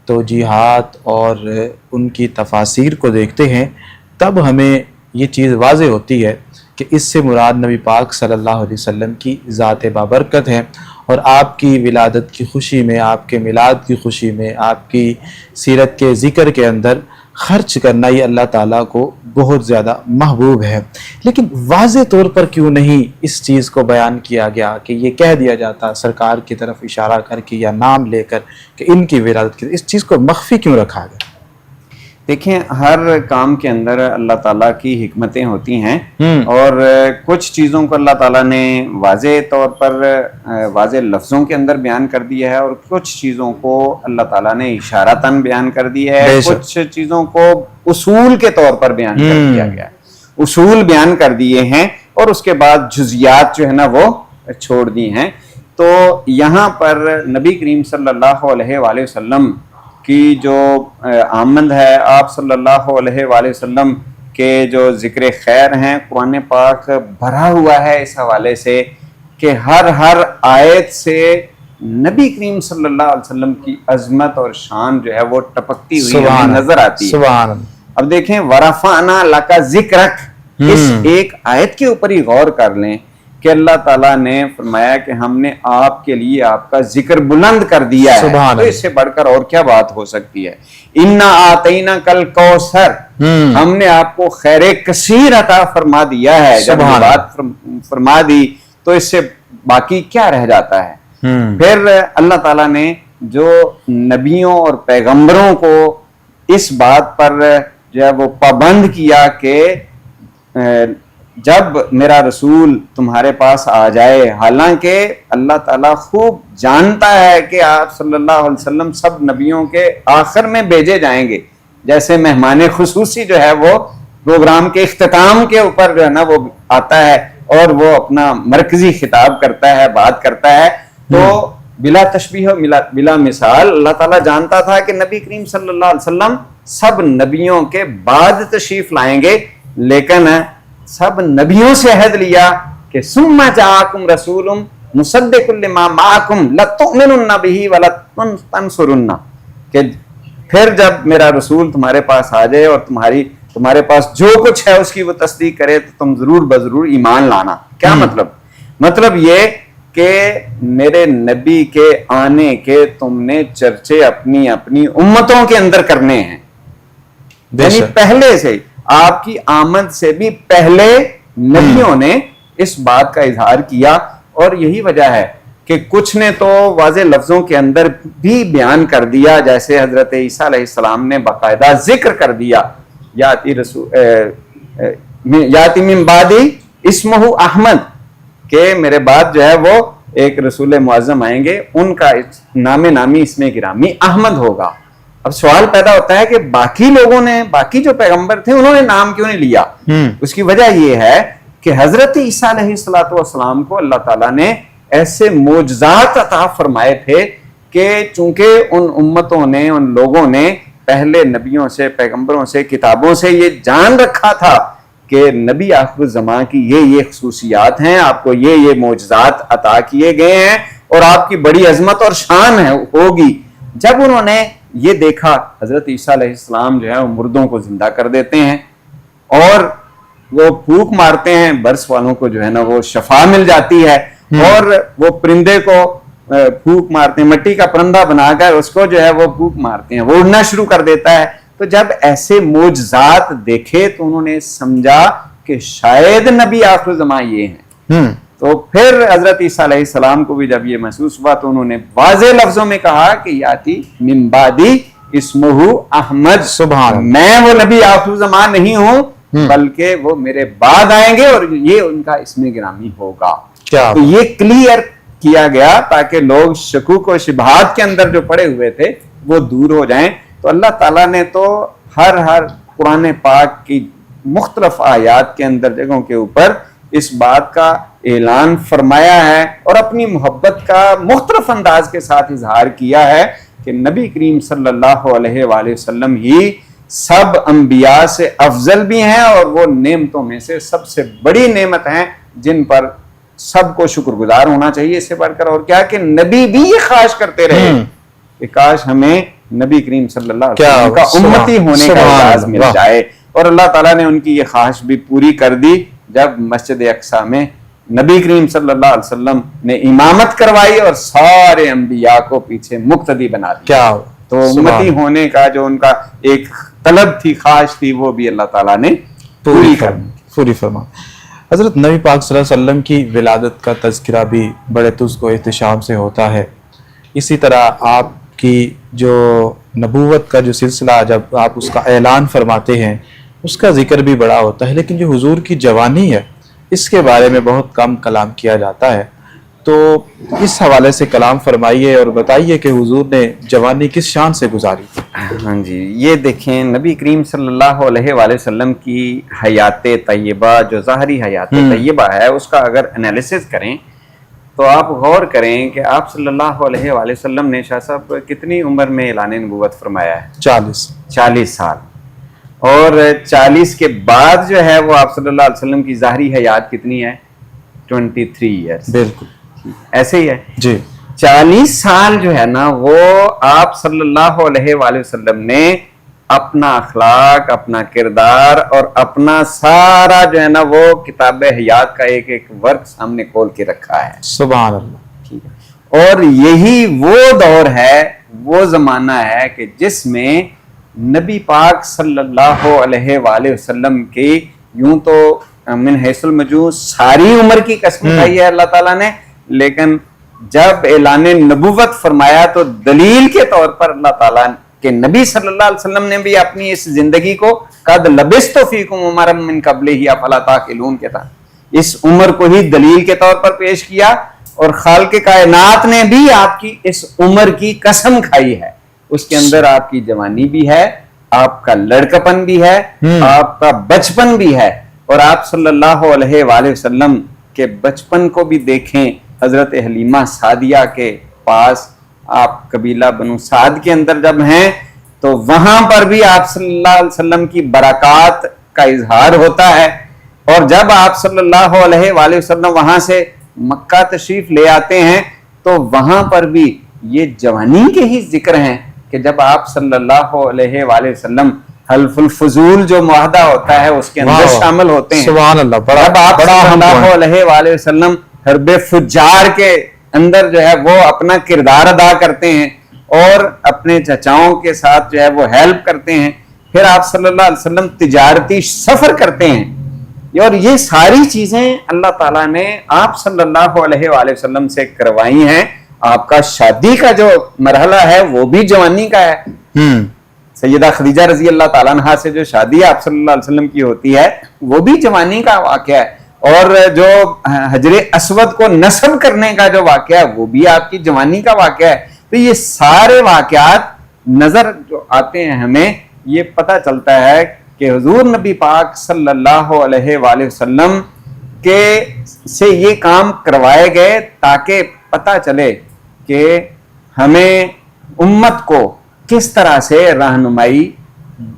توجیحات اور ان کی تفاسیر کو دیکھتے ہیں، تب ہمیں یہ چیز واضح ہوتی ہے کہ اس سے مراد نبی پاک صلی اللہ علیہ وسلم کی ذات بابرکت ہے، اور آپ کی ولادت کی خوشی میں، آپ کے میلاد کی خوشی میں، آپ کی سیرت کے ذکر کے اندر خرچ کرنا یہ اللہ تعالیٰ کو بہت زیادہ محبوب ہے. لیکن واضح طور پر کیوں نہیں اس چیز کو بیان کیا گیا کہ یہ کہہ دیا جاتا سرکار کی طرف اشارہ کر کے یا نام لے کر کہ ان کی ولادت کی، اس چیز کو مخفی کیوں رکھا گیا؟ دیکھیں، ہر کام کے اندر اللہ تعالیٰ کی حکمتیں ہوتی ہیں، اور کچھ چیزوں کو اللہ تعالیٰ نے واضح طور پر واضح لفظوں کے اندر بیان کر دیا ہے، اور کچھ چیزوں کو اللہ تعالیٰ نے اشارتاً بیان کر دیا ہے، کچھ چیزوں کو اصول کے طور پر بیان کر دیا گیا ہے. اصول بیان کر دیے ہیں اور اس کے بعد جزیات جو ہے نا وہ چھوڑ دی ہیں. تو یہاں پر نبی کریم صلی اللہ علیہ وآلہ وسلم کی جو آمد ہے، آپ صلی اللہ علیہ وآلہ وسلم کے جو ذکر خیر ہیں، قرآن پاک بھرا ہوا ہے اس حوالے سے کہ ہر آیت سے نبی کریم صلی اللہ علیہ وسلم کی عظمت اور شان جو ہے وہ ٹپکتی ہوئی ہمیں نظر آتی ہے. اب دیکھیں وَرَفَعْنَا لَكَ ذِكْرَكَ، اس ایک آیت کے اوپر ہی غور کر لیں کہ اللہ تعالیٰ نے فرمایا کہ ہم نے آپ کے لیے آپ کا ذکر بلند کر دیا ہے، تو اس سے بڑھ کر اور کیا بات ہو سکتی ہے. اِنَّا آتَيْنَاكَ الْكَوْثَرَ، ہم نے آپ کو خیر کثیر عطا فرما دیا ہے. جب بات فرما دی تو اس سے باقی کیا رہ جاتا ہے. پھر اللہ تعالیٰ نے جو نبیوں اور پیغمبروں کو اس بات پر جو ہے وہ پابند کیا کہ جب میرا رسول تمہارے پاس آ جائے، حالانکہ اللہ تعالیٰ خوب جانتا ہے کہ آپ صلی اللہ علیہ وسلم سب نبیوں کے آخر میں بھیجے جائیں گے، جیسے مہمان خصوصی جو ہے وہ پروگرام کے اختتام کے اوپر جو ہے نا وہ آتا ہے اور وہ اپنا مرکزی خطاب کرتا ہے، بات کرتا ہے. تو بلا تشبیہ بلا مثال اللہ تعالیٰ جانتا تھا کہ نبی کریم صلی اللہ علیہ وسلم سب نبیوں کے بعد تشریف لائیں گے، لیکن سب نبیوں سے عہد لیا کہ ثم جاءکم رسول مصدق لما معکم لتؤمنن بہ ولتنصرن، کہ پھر جب میرا رسول تمہارے پاس آ جائے اور تمہارے پاس جو کچھ ہے اس کی وہ تصدیق کرے تو تم ضرور بضرور ایمان لانا. کیا مطلب یہ کہ میرے نبی کے آنے کے تم نے چرچے اپنی امتوں کے اندر کرنے ہیں. یعنی پہلے سے آپ کی آمد سے بھی پہلے نبیوں نے اس بات کا اظہار کیا، اور یہی وجہ ہے کہ کچھ نے تو واضح لفظوں کے اندر بھی بیان کر دیا، جیسے حضرت عیسیٰ علیہ السلام نے باقاعدہ ذکر کر دیا یاتی من بعدی اسمہ احمد، کہ میرے بعد جو ہے وہ ایک رسول معظم آئیں گے، ان کا نامی اسم گرامی احمد ہوگا. اب سوال پیدا ہوتا ہے کہ باقی لوگوں نے، باقی جو پیغمبر تھے انہوں نے نام کیوں نہیں لیا؟ اس کی وجہ یہ ہے کہ حضرت عیسیٰ علیہ السلام کو اللہ تعالیٰ نے ایسے معجزات عطا فرمائے تھے کہ چونکہ ان امتوں نے، ان لوگوں نے پہلے نبیوں سے، پیغمبروں سے، کتابوں سے یہ جان رکھا تھا کہ نبی آخر الزمان کی یہ خصوصیات ہیں، آپ کو یہ معجزات عطا کیے گئے ہیں اور آپ کی بڑی عظمت اور شان ہوگی. جب انہوں نے یہ دیکھا، حضرت عیسیٰ علیہ السلام جو ہے وہ مردوں کو زندہ کر دیتے ہیں اور وہ پھونک مارتے ہیں، برس والوں کو جو ہے نا وہ شفا مل جاتی ہے، اور وہ پرندے کو پھونک مارتے ہیں، مٹی کا پرندہ بنا کر اس کو جو ہے وہ پھونک مارتے ہیں، وہ اڑنا شروع کر دیتا ہے. تو جب ایسے معجزات دیکھے تو انہوں نے سمجھا کہ شاید نبی آخر الزمان یہ ہیں. تو پھر حضرت عیسیٰ علیہ السلام کو بھی جب یہ محسوس ہوا تو انہوں نے واضح لفظوں میں کہا کہ یاتی من بعدی اسمہ احمد، سبحان، میں وہ نبی آخر الزمان نہیں ہوں بلکہ وہ میرے بعد آئیں گے اور یہ ان کا اسم گرامی ہوگا. تو یہ کلیئر کیا گیا تاکہ لوگ شکوک و شبہات کے اندر جو پڑے ہوئے تھے وہ دور ہو جائیں. تو اللہ تعالیٰ نے تو ہر قرآن پاک کی مختلف آیات کے اندر جگہوں کے اوپر اس بات کا اعلان فرمایا ہے اور اپنی محبت کا مختلف انداز کے ساتھ اظہار کیا ہے کہ نبی کریم صلی اللہ علیہ وآلہ وسلم ہی سب انبیاء سے افضل بھی ہیں اور وہ نعمتوں میں سے سب سے بڑی نعمت ہیں جن پر سب کو شکر گزار ہونا چاہیے. اس سے بڑھ کر اور کیا کہ نبی بھی یہ خواہش کرتے رہے کہ کاش ہمیں نبی کریم صلی اللہ علیہ وسلم کا امتی ہونے کا اعزاز مل جائے، اور اللہ تعالیٰ نے ان کی یہ خواہش بھی پوری کر دی جب مسجد اقصیٰ میں نبی کریم صلی اللہ علیہ وسلم نے امامت کروائی اور سارے انبیاء کو پیچھے مقتدی بنا دیا. تو امتی ہونے کا جو ان کا ایک طلب تھی، خواہش تھی، وہ بھی اللہ تعالیٰ نے پوری فرما. حضرت نبی پاک صلی اللہ علیہ وسلم کی ولادت کا تذکرہ بھی بڑے تذک و احتشام سے ہوتا ہے. اسی طرح آپ کی جو نبوت کا جو سلسلہ جب آپ اس کا اعلان فرماتے ہیں اس کا ذکر بھی بڑا ہوتا ہے، لیکن جو حضور کی جوانی ہے اس کے بارے میں بہت کم کلام کیا جاتا ہے. تو اس حوالے سے کلام فرمائیے اور بتائیے کہ حضور نے جوانی کس شان سے گزاری. ہاں جی، یہ دیکھیں نبی کریم صلی اللہ علیہ وآلہ وسلم کی حیات طیبہ، جو ظاہری حیات طیبہ ہے، اس کا اگر انالیسس کریں تو آپ غور کریں کہ آپ صلی اللہ علیہ وآلہ وسلم نے شاہ صاحب کتنی عمر میں اعلان نبوت فرمایا ہے؟ 40 سال. اور 40 کے بعد جو ہے وہ آپ صلی اللہ علیہ وسلم کی ظاہری حیات کتنی ہے؟ 23 ایئرس. بالکل ایسے ہی ہے جی. 40 سال جو ہے نا وہ آپ صلی اللہ علیہ وآلہ وسلم نے اپنا اخلاق، اپنا کردار اور اپنا سارا جو ہے نا وہ کتاب حیات کا ایک ایک ورک سامنے کھول کے رکھا ہے. سبحان اللہ. اور یہی وہ دور ہے، وہ زمانہ ہے کہ جس میں نبی پاک صلی اللہ علیہ وآلہ وسلم کی یوں تو من حیث المجوز ساری عمر کی قسم کھائی ہے اللہ تعالیٰ نے، لیکن جب اعلان نبوت فرمایا تو دلیل کے طور پر اللہ تعالیٰ کہ نبی صلی اللہ علیہ وسلم نے بھی اپنی اس زندگی کو قد لبثت فیکم عمرا من قبلہ افلا تعقلون کے تھا، اس عمر کو ہی دلیل کے طور پر پیش کیا، اور خالق کائنات نے بھی آپ کی اس عمر کی قسم کھائی ہے. اس کے اندر آپ کی جوانی بھی ہے، آپ کا لڑکپن بھی ہے، آپ کا بچپن بھی ہے. اور آپ صلی اللہ علیہ وآلہ وسلم کے بچپن کو بھی دیکھیں. حضرت حلیمہ سعدیہ کے پاس آپ قبیلہ بنو سعد کے اندر جب ہیں تو وہاں پر بھی آپ صلی اللہ علیہ وسلم کی برکات کا اظہار ہوتا ہے. اور جب آپ صلی اللہ علیہ وآلہ وسلم وہاں سے مکہ تشریف لے آتے ہیں تو وہاں پر بھی یہ جوانی کے ہی ذکر ہیں کہ جب آپ صلی اللہ علیہ وآلہ وسلم حلف الفضول جو معاہدہ ہوتا ہے اس کے اندر شامل ہوتے ہیں. سبحان اللہ. جب آپ صلی اللہ علیہ وآلہ وسلم حرب فجار کے اندر جو ہے وہ اپنا کردار ادا کرتے ہیں اور اپنے چچاؤں کے ساتھ جو ہے وہ ہیلپ کرتے ہیں، پھر آپ صلی اللہ علیہ وسلم تجارتی سفر کرتے ہیں، اور یہ ساری چیزیں اللہ تعالیٰ نے آپ صلی اللہ علیہ وآلہ وسلم سے کروائی ہیں. آپ کا شادی کا جو مرحلہ ہے وہ بھی جوانی کا ہے. سیدہ خدیجہ رضی اللہ تعالیٰ عنہا سے جو شادی آپ صلی اللہ علیہ وسلم کی ہوتی ہے وہ بھی جوانی کا واقعہ ہے، اور جو حجر اسود کو نصب کرنے کا جو واقعہ ہے وہ بھی آپ کی جوانی کا واقعہ ہے. تو یہ سارے واقعات نظر جو آتے ہیں ہمیں یہ پتہ چلتا ہے کہ حضور نبی پاک صلی اللہ علیہ وآلہ وسلم کے سے یہ کام کروائے گئے تاکہ پتہ چلے کہ ہمیں امت کو کس طرح سے رہنمائی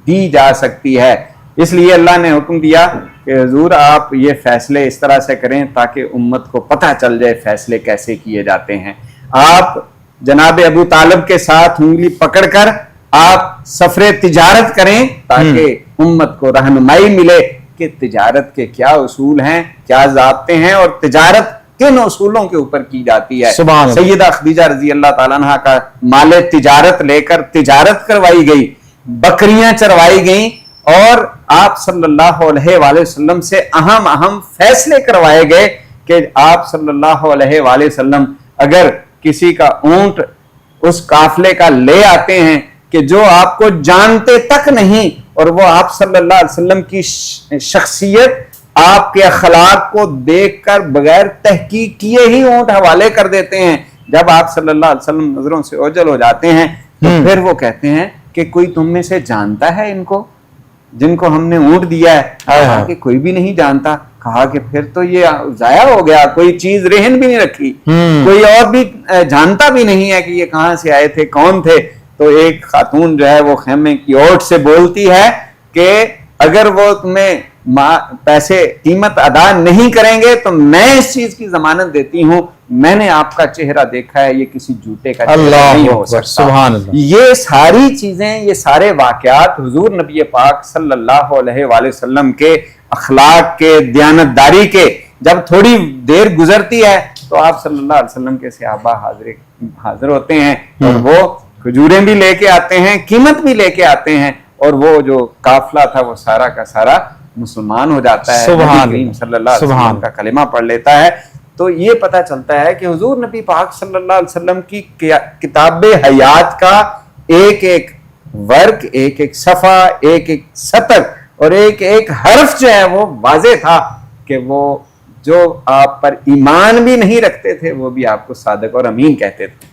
دی جا سکتی ہے. اس لیے اللہ نے حکم دیا کہ حضور آپ یہ فیصلے اس طرح سے کریں تاکہ امت کو پتہ چل جائے فیصلے کیسے کیے جاتے ہیں. آپ جناب ابو طالب کے ساتھ انگلی پکڑ کر آپ سفر تجارت کریں تاکہ امت کو رہنمائی ملے کہ تجارت کے کیا اصول ہیں, کیا ضابطے ہیں, اور تجارت کن اصولوں کے اوپر کی جاتی ہے. سیدہ خدیجہ رضی اللہ تعالیٰ عنہا کا مال تجارت لے کر تجارت کروائی گئی, بکریاں چروائی گئیں, اور آپ صلی اللہ علیہ وآلہ وسلم سے اہم فیصلے کروائے گئے کہ آپ صلی اللہ علیہ وآلہ وسلم اگر کسی کا اونٹ اس قافلے کا لے آتے ہیں کہ جو آپ کو جانتے تک نہیں, اور وہ آپ صلی اللہ علیہ وسلم کی شخصیت, آپ کے اخلاق کو دیکھ کر بغیر تحقیق کیے ہی اونٹ حوالے کر دیتے ہیں, جب آپ صلی اللہ علیہ وسلم نظروں سے اوجھل ہو جاتے ہیں تو پھر وہ کہتے ہیں کہ کوئی تم میں سے جانتا ہے ان کو جن کو ہم نے اونٹ دیا ہے؟ کہا کہ کوئی بھی نہیں جانتا. کہا کہ پھر تو یہ ضائع ہو گیا, کوئی چیز رہن بھی نہیں رکھی, کوئی اور بھی جانتا بھی نہیں ہے کہ یہ کہاں سے آئے تھے, کون تھے. تو ایک خاتون جو ہے وہ خیمے کی اوٹ سے بولتی ہے کہ اگر وہ تمہیں پیسے قیمت ادا نہیں کریں گے تو میں اس چیز کی ضمانت دیتی ہوں, میں نے آپ کا چہرہ دیکھا ہے, یہ کسی جھوٹے کا چہرہ نہیں ہو سکتا. سبحان اللہ. یہ ساری چیزیں, یہ سارے واقعات حضور نبی پاک صلی اللہ علیہ وآلہ وسلم کے اخلاق کے, دیانتداری کے, جب تھوڑی دیر گزرتی ہے تو آپ صلی اللہ علیہ وسلم کے صحابہ حاضر ہوتے ہیں, اور وہ کھجوریں بھی لے کے آتے ہیں, قیمت بھی لے کے آتے ہیں, اور وہ جو قافلہ تھا وہ سارا کا سارا مسلمان ہو جاتا ہے, نبی کریم صلی اللہ علیہ وسلم کا کلمہ پڑھ لیتا ہے. تو یہ پتہ چلتا ہے کہ حضور نبی پاک صلی اللہ علیہ وسلم کی کتاب حیات کا ایک ایک ورق, ایک ایک صفحہ, ایک ایک سطر اور ایک ایک حرف جو ہے وہ واضح تھا کہ وہ جو آپ پر ایمان بھی نہیں رکھتے تھے وہ بھی آپ کو صادق اور امین کہتے تھے.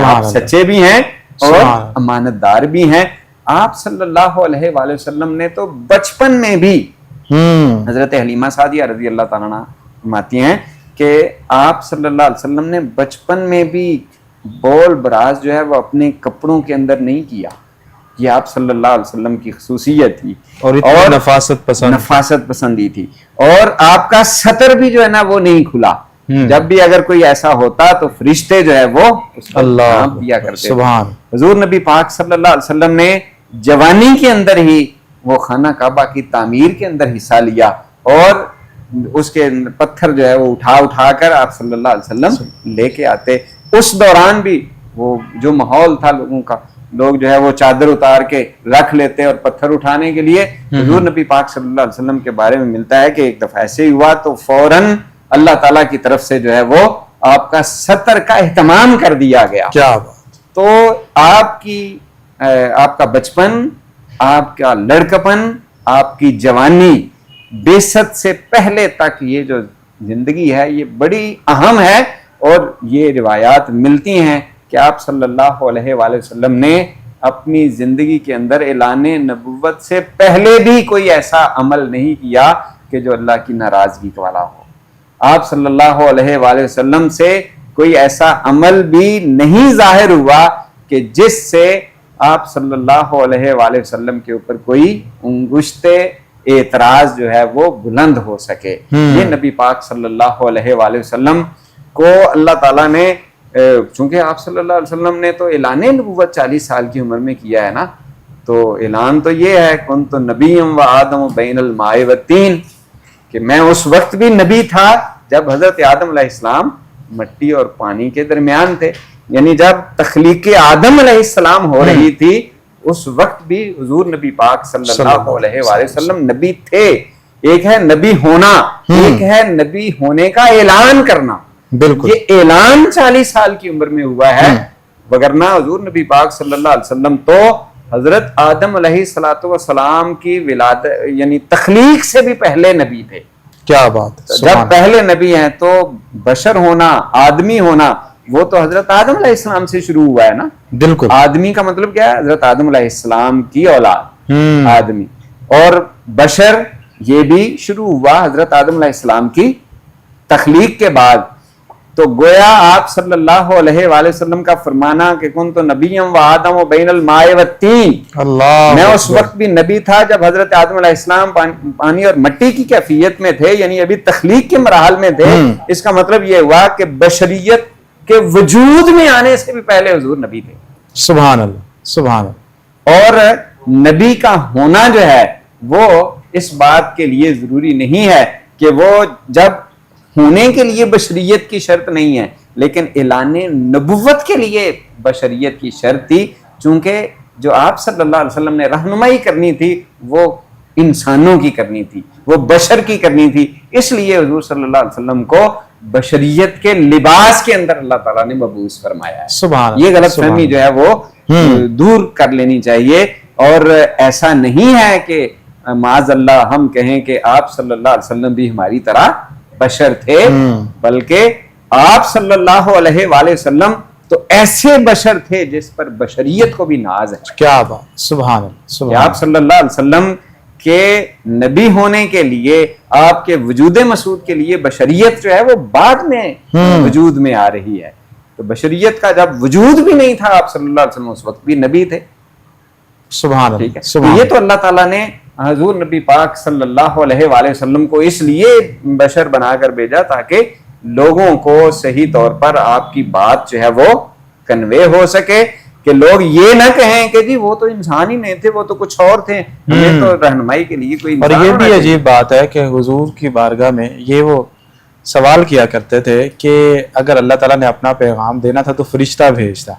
آپ سچے بھی ہیں اور امانت دار بھی ہیں. آپ صلی اللہ علیہ وآلہ وسلم نے تو بچپن میں بھی, حضرت حلیمہ سعدیہ رضی اللہ تعالیٰ عنہا فرماتی ہیں کہ آپ صلی اللہ علیہ وسلم نے بچپن میں بھی بول براز جو ہے وہ اپنے کپڑوں کے اندر نہیں کیا. یہ آپ صلی اللہ علیہ وسلم کی خصوصیت تھی, اور نفاست پسندی تھی. اور آپ کا سطر بھی جو ہے نا وہ نہیں کھلا, جب بھی اگر کوئی ایسا ہوتا تو فرشتے جو ہے وہ اس کو نام دیا کرتے تھے. حضور نبی پاک صلی اللہ علیہ وسلم نے جوانی کے اندر ہی وہ خانہ کعبہ کی تعمیر کے اندر حصہ لیا, اور اس کے پتھر جو ہے وہ اٹھا کر آپ صلی اللہ علیہ وسلم لے کے آتے. اس دوران بھی وہ جو ماحول تھا لوگوں کا, لوگ جو ہے وہ چادر اتار کے رکھ لیتے اور پتھر اٹھانے کے لیے. حضور نبی پاک صلی اللہ علیہ وسلم کے بارے میں ملتا ہے کہ ایک دفعہ ایسے ہی ہوا تو فوراً اللہ تعالیٰ کی طرف سے جو ہے وہ آپ کا سطر کا اہتمام کر دیا گیا. کیا بات. تو آپ کا بچپن, آپ کا لڑکپن, آپ کی جوانی, بعثت سے پہلے تک یہ جو زندگی ہے یہ بڑی اہم ہے. اور یہ روایات ملتی ہیں کہ آپ صلی اللہ علیہ وآلہ وسلم نے اپنی زندگی کے اندر اعلان نبوت سے پہلے بھی کوئی ایسا عمل نہیں کیا کہ جو اللہ کی ناراضگی والا ہو. آپ صلی اللہ علیہ وآلہ وسلم سے کوئی ایسا عمل بھی نہیں ظاہر ہوا کہ جس سے آپ صلی اللہ علیہ وآلہ وسلم کے اوپر کوئی انگشت اعتراض جو ہے وہ بلند ہو سکے. یہ نبی پاک صلی اللہ علیہ وآلہ وسلم کو اللہ تعالیٰ نے, چونکہ آپ صلی اللہ علیہ وسلم نے تو اعلان نبوت 40 سال کی عمر میں کیا ہے نا, تو اعلان تو یہ ہے کنت نبیم و آدم بین الماء والطین, کہ میں اس وقت بھی نبی تھا جب حضرت آدم علیہ السلام مٹی اور پانی کے درمیان تھے. یعنی جب تخلیق آدم علیہ السلام ہو رہی تھی اس وقت بھی حضور نبی پاک صلی اللہ علیہ وآلہ وسلم نبی تھے. ایک ہے نبی ہونا, ایک ہے نبی ہونے کا اعلان کرنا. بالکل یہ اعلان 40 سال کی عمر میں ہوا ہے, وگرنہ حضور نبی پاک صلی اللہ علیہ وسلم تو حضرت آدم علیہ السلام کی ولادت یعنی تخلیق سے بھی پہلے نبی تھے. کیا بات. جب پہلے نبی ہیں تو بشر ہونا, آدمی ہونا, وہ تو حضرت آدم علیہ السلام سے شروع ہوا ہے نا. بالکل. آدمی کا مطلب کیا ہے؟ حضرت آدم علیہ السلام کی اولاد, آدمی. اور بشر یہ بھی شروع ہوا حضرت آدم علیہ السلام کی تخلیق کے بعد. تو گویا آپ صلی اللہ علیہ وآلہ وسلم کا فرمانا کہ کنت نبیم و آدم و بین الماء والتین، میں اس وقت بھی نبی تھا جب حضرت آدم علیہ السلام پانی اور مٹی کی کیفیت میں تھے، یعنی ابھی تخلیق کے مراحل میں تھے۔ اس کا مطلب یہ ہوا کہ بشریت کے وجود میں آنے سے بھی پہلے حضور نبی تھے۔ سبحان اللہ، سبحان اللہ۔ اور نبی کا ہونا جو ہے وہ اس بات کے لیے ضروری نہیں ہے کہ وہ جب ہونے کے لیے بشریت کی شرط نہیں ہے، لیکن اعلان نبوت کے لیے بشریت کی شرط تھی، چونکہ جو آپ صلی اللہ علیہ وسلم نے رہنمائی کرنی تھی وہ انسانوں کی کرنی تھی، وہ بشر کی کرنی تھی، اس لیے حضور صلی اللہ علیہ وسلم کو بشریت کے لباس کے اندر اللہ تعالیٰ نے مبعوث فرمایا ہے۔ سبحان اللہ، یہ غلط فہمی جو ہے وہ دور کر لینی چاہیے، اور ایسا نہیں ہے کہ معاذ اللہ ہم کہیں کہ آپ صلی اللہ علیہ وسلم بھی ہماری طرح بشر تھے، بلکہ آپ صلی اللہ علیہ وآلہ وسلم تو ایسے بشر تھے جس پر بشریت کو بھی ناز ہے۔ کیا بات، سبحان اللہ، سبحان آپ صلی اللہ علیہ وسلم کے نبی ہونے کے لیے، آپ کے وجود مسعود کے لیے بشریت جو ہے وہ بعد میں وجود میں آ رہی ہے۔ تو بشریت کا جب وجود بھی نہیں تھا آپ صلی اللہ علیہ وسلم اس وقت بھی نبی تھے۔ سبحان اللہ، ٹھیک ہے، سبحان یہ تو اللہ تعالیٰ نے حضور نبی پاک صلی اللہ علیہ وآلہ وسلم کو اس لیے بشر بنا کر بھیجا تاکہ لوگوں کو صحیح طور پر آپ کی بات جو ہے وہ کنوے ہو سکے، کہ لوگ یہ نہ کہیں کہ جی وہ تو انسان ہی نہیں تھے، وہ تو کچھ اور تھے، ہمیں تو رہنمائی کے لیے کوئی اور انسان یہ ہونا بھی چاہیے۔ عجیب بات ہے کہ حضور کی بارگاہ میں یہ وہ سوال کیا کرتے تھے کہ اگر اللہ تعالیٰ نے اپنا پیغام دینا تھا تو فرشتہ بھیجتا،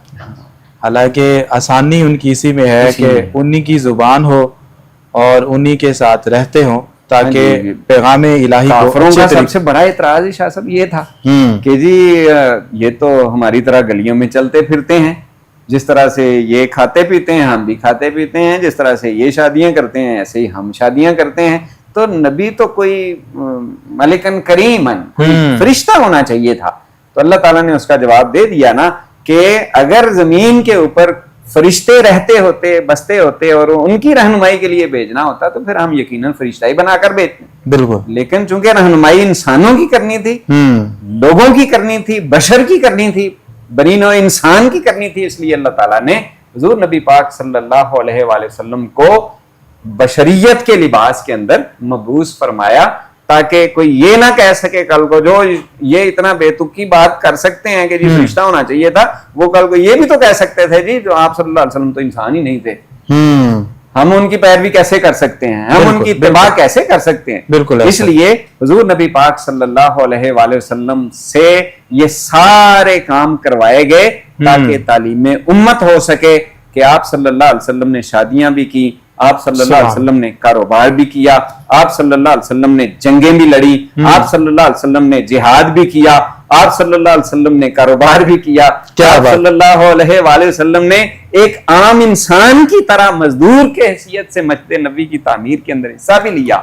حالانکہ آسانی ان کی اسی میں ہے کہ انہی کی زبان ہو اور انہی کے ساتھ رہتے ہوں تاکہ پیغام الہی کو کافروں کا سب سے بڑا اعتراض ہی شاہ صاحب یہ تھا کہ جی یہ تو ہماری طرح گلیوں میں چلتے پھرتے ہیں، جس طرح سے یہ کھاتے پیتے ہیں ہم بھی کھاتے پیتے ہیں، جس طرح سے یہ شادیاں کرتے ہیں ایسے ہی ہم شادیاں کرتے ہیں، تو نبی تو کوئی ملکن کریمن، کوئی فرشتہ ہونا چاہیے تھا۔ تو اللہ تعالیٰ نے اس کا جواب دے دیا نا کہ اگر زمین کے اوپر فرشتے رہتے ہوتے، بستے ہوتے اور ان کی رہنمائی کے لیے بھیجنا ہوتا تو پھر ہم یقیناً فرشتہ ہی بنا کر بھیجتے، بالکل، لیکن چونکہ رہنمائی انسانوں کی کرنی تھی، لوگوں کی کرنی تھی، بشر کی کرنی تھی، بنی نوع انسان کی کرنی تھی، اس لیے اللہ تعالیٰ نے حضور نبی پاک صلی اللہ علیہ وآلہ وسلم کو بشریت کے لباس کے اندر مبعوث فرمایا، تاکہ کوئی یہ نہ کہہ سکے کل کو جو یہ اتنا بے تکی بات کر سکتے ہیں کہ جی فرشتہ ہونا چاہیے تھا، وہ کل کو یہ بھی تو کہہ سکتے تھے جی جو آپ صلی اللہ علیہ وسلم تو انسان ہی نہیں تھے، ہم ان کی پیروی کیسے کر سکتے ہیں، ہم ان کی اتباع کیسے کر سکتے ہیں۔ بالکل، اس لیے حضور نبی پاک صلی اللہ علیہ وآلہ وسلم سے یہ سارے کام کروائے گئے تاکہ تعلیم امت ہو سکے کہ آپ صلی اللہ علیہ وسلم نے شادیاں بھی کی، آپ صلی اللہ علیہ وسلم نے کاروبار بھی کیا، آپ صلی اللہ علیہ وسلم نے جنگیں بھی لڑی، آپ صلی اللہ علیہ وسلم نے جہاد بھی کیا، آپ صلی اللہ علیہ وسلم نے کاروبار بھی کیا، آپ صلی اللہ علیہ وآلہ وسلم نے ایک عام انسان کی طرح مزدور کے حیثیت سے مسجد نبوی کی تعمیر کے اندر حصہ بھی لیا،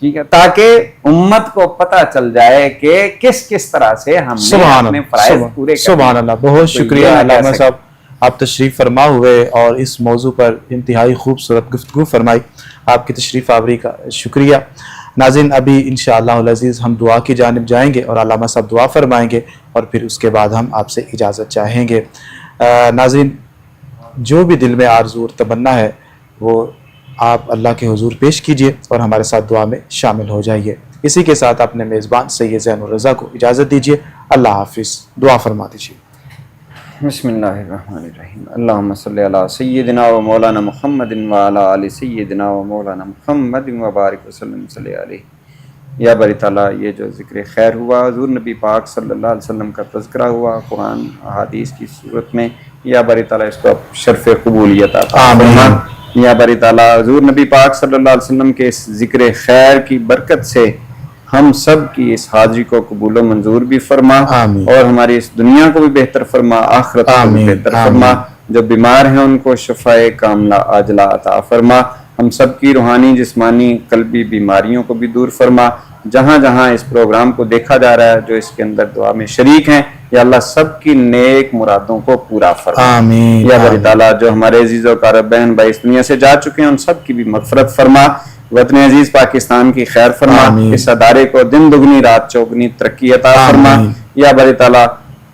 ٹھیک ہے، تاکہ امت کو پتہ چل جائے کہ کس کس طرح سے ہم نے اپنے فرائض پورے کرنے۔ سبحان اللہ، بہت شکریہ علامہ صاحب، آپ تشریف فرما ہوئے اور اس موضوع پر انتہائی خوبصورت گفتگو فرمائی، آپ کی تشریف آوری کا شکریہ۔ ناظرین، ابھی انشاءاللہ العزیز ہم دعا کی جانب جائیں گے اور علامہ صاحب دعا فرمائیں گے اور پھر اس کے بعد ہم آپ سے اجازت چاہیں گے۔ ناظرین، جو بھی دل میں آرزو اور تمنا ہے وہ آپ اللہ کے حضور پیش کیجئے اور ہمارے ساتھ دعا میں شامل ہو جائیے۔ اسی کے ساتھ اپنے میزبان سید زین الرضا کو اجازت دیجیے۔ اللہ حافظ، دعا فرما دیجیے۔ بسم اللہ الرحمن الرحیم، اللہم صلی علی سیدنا و مولانا محمد و علی آل سیدنا و مولانا محمد و بارک وسلم صلی علیہ۔ یا باری تعالیٰ، یہ جو ذکر خیر ہوا، حضور نبی پاک صلی اللہ علیہ وسلم کا تذکرہ ہوا قرآن احادیث کی صورت میں، یا باری تعالیٰ اس کو شرف قبولیت عطا فرما۔ یا باری تعالیٰ، حضور نبی پاک صلی اللہ علیہ وسلم کے اس ذکر خیر کی برکت سے ہم سب کی اس حاضری کو قبول و منظور بھی فرما، اور ہماری اس دنیا کو بھی بہتر فرما، آخرت کو بھی بہتر فرما۔ جو بیمار ہیں ان کو شفائے کاملہ عاجلہ عطا فرما، ہم سب کی روحانی جسمانی قلبی بیماریوں کو بھی دور فرما۔ جہاں جہاں اس پروگرام کو دیکھا جا رہا ہے، جو اس کے اندر دعا میں شریک ہیں، یا اللہ سب کی نیک مرادوں کو پورا فرما۔ یا باری تعالیٰ، جو ہمارے عزیز و اقارب بہن بھائی اس دنیا سے جا چکے ہیں ان سب کی بھی مغفرت فرما۔ وطن عزیز پاکستان کی خیر فرما، آمین۔ اس ادارے کو دن دگنی رات چوگنی ترقی عطا فرما، آمین۔ یا باری تعالیٰ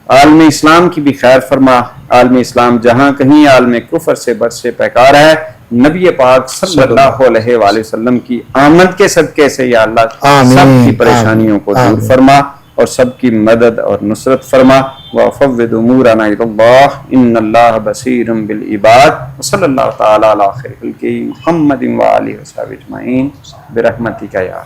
عالم اسلام کی بھی خیر فرما۔ عالم اسلام جہاں کہیں عالم کفر سے بر سے پیکار ہے، نبی پاک صلی اللہ علیہ وآلہ وسلم کی آمد کے صدقے سے یا اللہ آمین۔ سب کی پریشانیوں کو دور آمین۔ فرما اور سب کی مدد اور نصرت فرما۔ وَفَوِّضْ أُمُورَنَا إِلَى اللَّهِ إِنَّ اللَّهَ بَصِيرٌ بِالْعِبَادِ وصلی اللہ تعالی علی خیر خلقہ محمد وآلہ وصحبہ اجمعین برحمتک یا